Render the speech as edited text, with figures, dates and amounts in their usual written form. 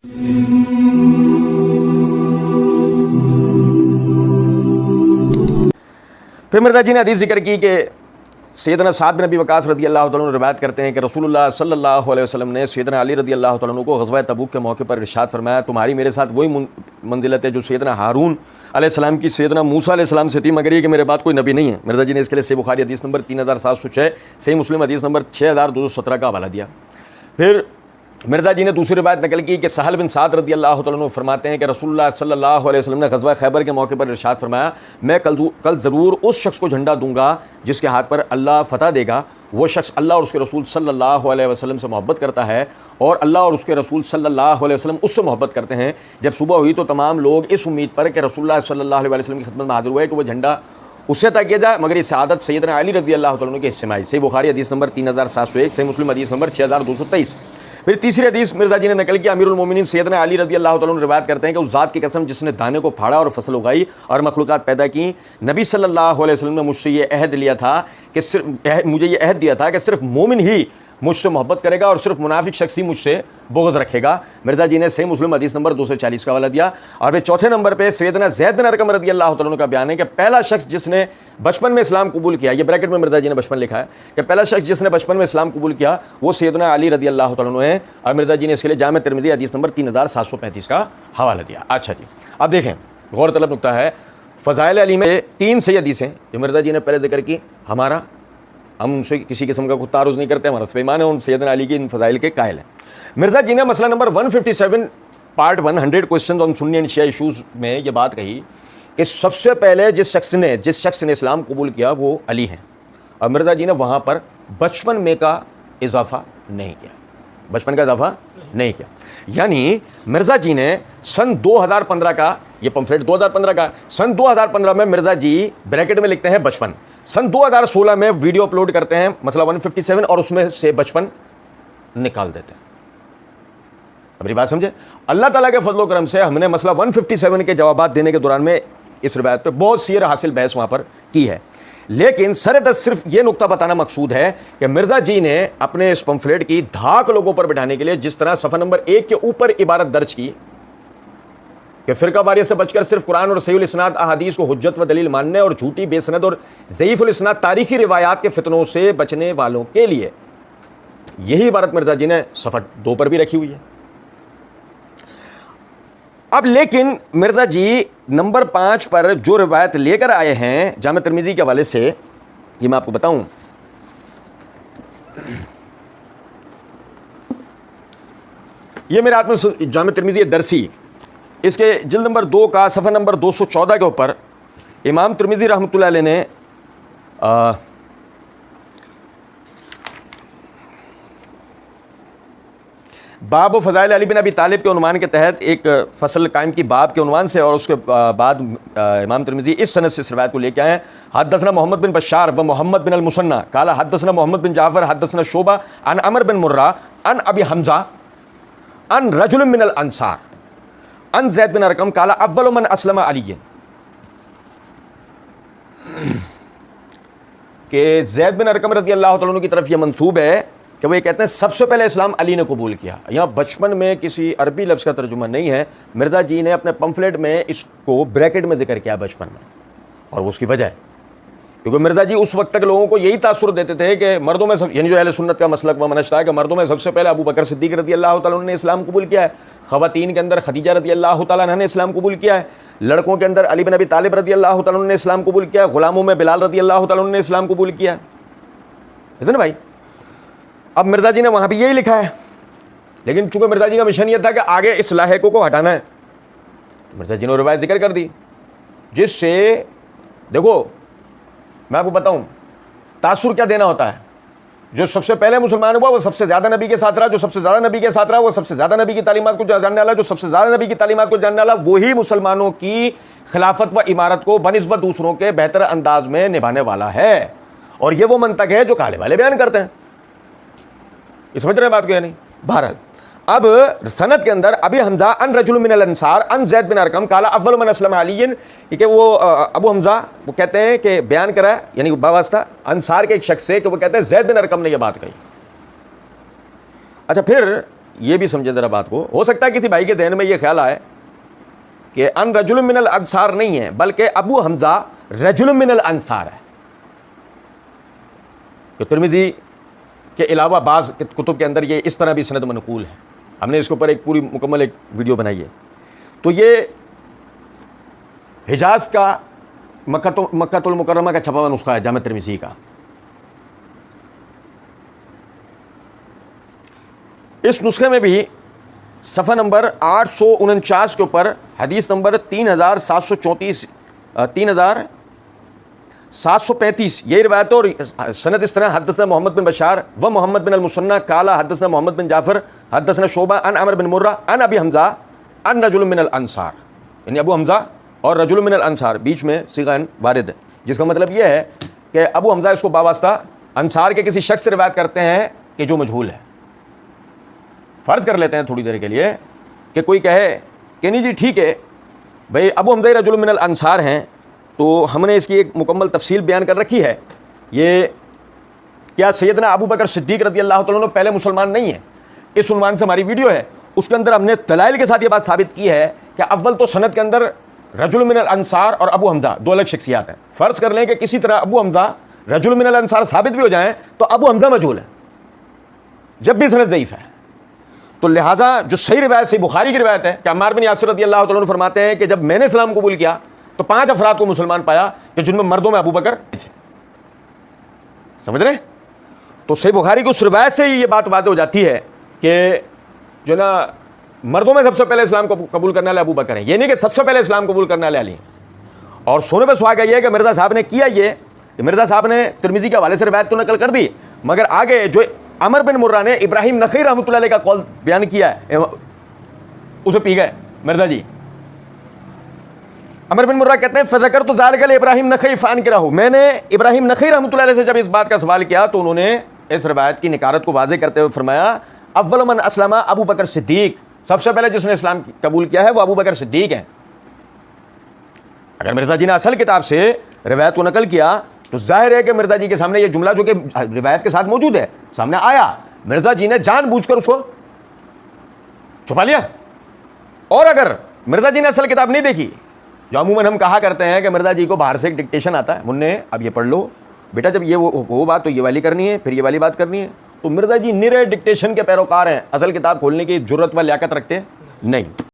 फिर मिर्ज़ा जी ने हदीस जिक्र की कि सैयदना साद बिन अबी वक़ास रज़ी अल्लाह तआला अन्हु रिवायत करते हैं कि रसूलुल्लाह सल्लल्लाहु अलैहि वसल्लम ने सैयदना अली रज़ी अल्लाह तआला अन्हु को ग़ज़वा तबूक के मौके पर इरशाद फरमाया, तुम्हारी मेरे साथ वही मंजिलत है जो सैयदना हारून अलैहिस्सलाम की सैयदना मूसा अलैहिस्सलाम से थी, मगर ये कि मेरे बाद कोई नबी नहीं है। मिर्ज़ा जी ने इसके लिए सही बुखारी हदीस नंबर 3706, सही मुस्लिम हदीस नंबर 6217 का हवाला दिया। फिर मिर्ज़ा जी ने दूसरी रिवायत नकल की कि सहल बिन साद रज़ी अल्लाह तआला अन्हु फरमाते हैं कि रसूलुल्लाह सल्लल्लाहु अलैहि वसल्लम ने ग़ज़वा खैबर के मौके पर इरशाद फरमाया, मैं कल ज़रूर उस शख्स को झंडा दूंगा जिसके हाथ पर अल्लाह फ़तह देगा। वो शख्स अल्लाह और उसके रसूल सल्लल्लाहु अलैहि वसल्लम से मोहब्बत करता है और अल्लाह और उसके रसूल सल्लल्लाहु अलैहि वसल्लम उससे मोहब्बत करते हैं। जब सुबह हुई तो तमाम लोग इस उम्मीद पर कि रसूलुल्लाह सल्लल्लाहु अलैहि वसल्लम की खिदमत में हाज़िर हुए कि वो झंडा उससे तय किया जाए, मगर ये सआदत सैयदना अली रज़ी अल्लाह तआला अन्हु के हिस्से में आई। सही बुखारी हदीस नंबर 3701, सही मुस्लिम हदीस नंबर 6223। फिर तीसरी हदीस मिर्ज़ा जी ने नकल किया, अमीरुल मोमिनीन सैयदना अली रज़ी अल्लाह तआला अन्हु रिवायत करते हैं कि उस ज़ात की कसम जिसने दाने को फाड़ा और फसल उगाई और मखलूक़ात पैदा की, नबी सल्लल्लाहु अलैहि वसल्लम ने मुझसे ये अहद लिया था कि मुझे ये अहद दिया था कि सिर्फ मोमिन ही मुझसे मोहब्बत करेगा और सिर्फ मुनाफिक शख्स ही मुझसे बुग़्ज़ रखेगा। मिर्ज़ा जी ने सही मुस्लिम हदीस नंबर 240 का हवाला दिया। और फिर चौथे नंबर पे सैयदना ज़ैद बिन अरक़म रज़ी अल्लाह तआला अन्हु का बयान है कि पहला शख्स जिसने बचपन में इस्लाम कबूल किया, ये ब्रैकेट में मिर्ज़ा जी ने बचपन लिखा है कि पहला शख्स जिसने बचपन में इस्लाम कबूल किया वो सैयदना अली रज़ी अल्लाह तआला अन्हु है। और मिर्ज़ा जी ने इसके लिए जामे तिरमिज़ी हदीस नंबर 3735 का हवाला दिया। अच्छा जी, अब देखें गौर तलब नुक्ता है, फ़ज़ाइल अली में 3 सही हदीसें जो मिर्ज़ा जी ने पहले जिक्र की, हम उनसे किसी किस्म का कुछ तारुज़ नहीं करते, हमारा ईमान है, उन सैयदना अली की इन फ़ज़ाइल के कायल हैं। मिर्ज़ा जी ने मसला number 157 part 100 question on Sunni and Shia issues में ये बात कही कि सबसे पहले जिस शख्स ने इस्लाम कबूल किया वो अली हैं। और मिर्ज़ा जी ने वहाँ पर बचपन में का इजाफ़ा नहीं किया, बचपन का इजाफ़ा नहीं किया। यानी मिर्ज़ा जी ने सन 2015 का, ये पम्फलेट 2015 का, सन 2015 में मिर्ज़ा जी ब्रैकेट में लिखते हैं बचपन, सन 2016 में वीडियो अपलोड करते हैं मसला 157 और उसमें से बचपन निकाल देते हैं। अब मेरी बात समझे, अल्लाह ताला के फजल करम से हमने मसला 157 के जवाब देने के दौरान में इस रिवायत पे बहुत सी हासिल बहस वहाँ पर की है, लेकिन सरदस सिर्फ ये नुक्ता बताना मकसूद है कि मिर्ज़ा जी ने अपने इस पम्फलेट की धाक लोगों पर बिठाने के लिए जिस तरह सफ़ा नंबर 1 के ऊपर इबारत दर्ज की कि फ़िरका वारियत से बचकर सिर्फ कुरान और सहीहुल इस्नाद अहादीस को हुज्जत व दलील मानने और झूठी बेसनद और ज़ईफ़ुल इस्नाद तारीख़ी रिवायात के फितनों से बचने वालों के लिए, यही इबारत मिर्ज़ा जी ने सफ़ा 2 पर भी रखी हुई है। अब लेकिन मिर्ज़ा जी नंबर 5 पर जो रिवायत लेकर आए हैं जामे तिरमिज़ी के हवाले से, ये मैं आपको बताऊं, ये मेरे हाथ में जामे तिरमिज़ी दरसी, इसके जिल्द नंबर 2 का सफ़ा नंबर 214 के ऊपर इमाम तिरमिज़ी रहमतुल्लाह अलैह ने बाब व फ़ज़ाइल अली बिन अबी तालिब के उन्वान के तहत एक फसल कायम की बाब के उन्वान से, और उसके बाद इमाम तिरमिज़ी इस सनद से इस रिवायत को लेके आए, हद्दसना मोहम्मद बिन बशार व मोहम्मद बिन अल-मुसन्ना काला हद्दसना मोहम्मद बिन जाफ़र हद्दसना शोबा अन अमर बिन मुर्रा अन अबी हमज़ा अन रजुल मिन अल अंसार अन ज़ैद बिन अरक़म काला अव्वल मन अस्लम अली, के ज़ैद बिन अरक़म रज़ी अल्लाह तआला अन्हु की तरफ यह मंसूब है कि वो ये कहते हैं सबसे पहले इस्लाम अली ने कबूल किया। यहाँ बचपन में किसी अरबी लफ्ज़ का तर्जुमा नहीं है, मिर्ज़ा जी ने अपने पम्फलेट में इसको ब्रैकेट में जिक्र किया बचपन में, और उसकी वजह है क्योंकि मिर्ज़ा जी उस वक्त तक लोगों को यही तासुर देते थे कि मर्दों में सब, यानी जो अहले सुन्नत का मसलक व मनहज था कि मर्दों में सबसे पहले अबू बकर सिद्दीक़ रज़ी अल्लाह तआला अन्हु ने इस्लाम कबूल किया है, ख़वातीन के अंदर खदीजा रज़ी अल्लाह तआला अन्हा ने इस्लाम कबूल किया है, लड़कों के अंदर अली बिन अबी तालिब रज़ी अल्लाह तआला अन्हु ने इस्लाम कबूल किया है, ग़ुलामों में बिलाल रज़ी अल्लाह तआला अन्हु ने इस्लाम कबूल किया है ना भाई। अब मिर्ज़ा जी ने वहाँ भी यही लिखा है, लेकिन चूँकि मिर्ज़ा जी का मिशन ये था कि आगे इस लाहेकों को हटाना है, तो मिर्ज़ा जी ने रिवायत जिक्र कर दी, जिससे देखो मैं आपको बताऊँ तासुर क्या देना होता है। जो सबसे पहले मुसलमान हुआ वो सबसे ज़्यादा नबी के साथ रहा, जो सबसे ज़्यादा नबी के साथ रहा वो सबसे ज़्यादा नबी की तालीमात को जानने वाला, जो सबसे ज़्यादा नबी की तालीमात को जानने वाला वही मुसलमानों की खिलाफत व इमारत को बनिस्बत दूसरों के बेहतर अंदाज में निभाने वाला है। और ये वो मंतक है जो काले वाले बयान करते हैं, ये समझ रहे हैं बात को या नहीं। बहरहाल अब सनद के अंदर अभी हमजा अन रजुल मिन अल अंसार अन ज़ैद बिन अरक़म काला अव्वल मन अस्लम अली, कि वो अबू हमजा वो कहते हैं कि बयान करा है, यानी बावास्ता अंसार के एक शख्स से कि वो कहते हैं ज़ैद बिन अरक़म ने यह बात कही। अच्छा, फिर ये भी समझे ज़रा बात को। हो सकता है किसी भाई के ध्यान में ये ख्याल आए कि अन रजुल मिनल अंसार नहीं है, बल्कि अबू हमज़ा रजुल मिनल अंसार है। तो तिरमिज़ी के अलावा बाज़ कुतुब के अंदर ये इस तरह भी सनद मनकूल है। हमने इसके ऊपर एक पूरी मुकम्मल एक वीडियो बनाई है। तो ये हिजाज़ का मक्कातुल मुकर्रमा का छपा हुआ नुस्खा है जामे तिरमिज़ी का। इस नुस्खे में भी सफ़ा नंबर 849 के ऊपर हदीस नंबर 3734 3735 यही रिवायत और सनद इस तरह हदसना मोहम्मद बिन बशार व मोहम्मद बिन अल-मुसन्ना काला हदसना मोहम्मद बिन जाफ़र हदसना शोबा अन अमर बिन मुर्रा अन अबी हमज़ा अन रजुल मिन अल अंसार, यानी अबू हमज़ा और रजुल मिन अल अंसार बीच में सिगान वारिद है, जिसका मतलब यह है कि अबू हमज़ा इसको बावास्ता अंसार के किसी शख्स से रिवायत करते हैं कि जो मजहूल है। फ़र्ज़ कर लेते हैं थोड़ी देर के लिए कि कोई कहे कि नहीं जी ठीक है भाई अबू हमज़ा रजुल मिन अल अंसार हैं, तो हमने इसकी एक मुकम्मल तफसील बयान कर रखी है। ये क्या सैयदना अबू बकर सिद्दीक़ रज़ी अल्लाह तआला अन्हु पहले मुसलमान नहीं है, इस उन्वान से हमारी वीडियो है। उसके अंदर हमने दलाइल के साथ ये बात साबित की है कि अव्वल तो सनद के अंदर रजुल मिन अल अंसार और अबू हमज़ा दो अलग शख्सियात हैं। फ़र्ज़ कर लें कि किसी तरह अबू हमज़ा रजुल मिन अल अंसार साबित भी हो जाएँ तो अबू हमज़ा मजहूल है, जब भी सनद ज़ईफ़ है। तो लिहाजा जो सही रिवायत सही बुखारी की रिवायत है कि अम्मार बिन यासिर रज़ी अल्लाह तआला अन्हु फरमाते हैं कि जब मैंने इस्लाम कबूल किया तो 5 अफराद को मुसलमान पाया कि जिनमें मर्दों में अबू बकर थे। समझ रहे? तो सही बुखारी की उस रिवायत से ही ये बात वाज़ेह हो जाती है कि जो ना मर्दों में सबसे पहले इस्लाम को कबूल करने वाले अबू बकर हैं। ये नहीं कि सबसे पहले इस्लाम कबूल करने वाले अली हैं। और सोने पर सुहागा ये है कि मिर्ज़ा साहब ने किया ये, मिर्ज़ा साहब ने तिरमिज़ी के हवाले से रिवायत तो नकल कर दी, मगर आगे जो अमर बिन मुर्रा ने इब्राहिम नखई रहमतुल्लाह अलैह का कौल बयान किया है उसे पी गए मिर्ज़ा जी। अमर बिन मुर्रा कहते हैं फ़ज़कर तो ज़ालिकल इब्राहिम नखई फ़ान के रहूँ, मैंने इब्राहिम नखई रहमतुल्लाह अलैह से जब इस बात का सवाल किया तो उन्होंने इस रिवायत की निकारत को वाज़ेह करते हुए फरमाया अव्वल मन अस्लमा अबू बकर सिद्दीक़, सबसे पहले जिसने इस्लाम कबूल किया है वो अबू बकर सिद्दीक़ हैं। अगर मिर्ज़ा जी ने असल किताब से रिवायत को नकल किया तो जाहिर है कि मिर्ज़ा जी के सामने ये जुमला जो कि रिवायत के साथ मौजूद है सामने आया, मिर्ज़ा जी ने जानबूझकर उसको छुपा लिया। और अगर मिर्ज़ा जी ने असल किताब नहीं देखी, जो अमूमन हम कहा करते हैं कि मिर्ज़ा जी को बाहर से एक डिक्टेशन आता है, मुन्ने अब ये पढ़ लो बेटा, जब ये वो बात तो ये वाली करनी है, फिर ये वाली बात करनी है, तो मिर्ज़ा जी निरे डिक्टेशन के पैरोकार हैं, असल किताब खोलने की जुर्रत व लियाकत रखते हैं नहीं।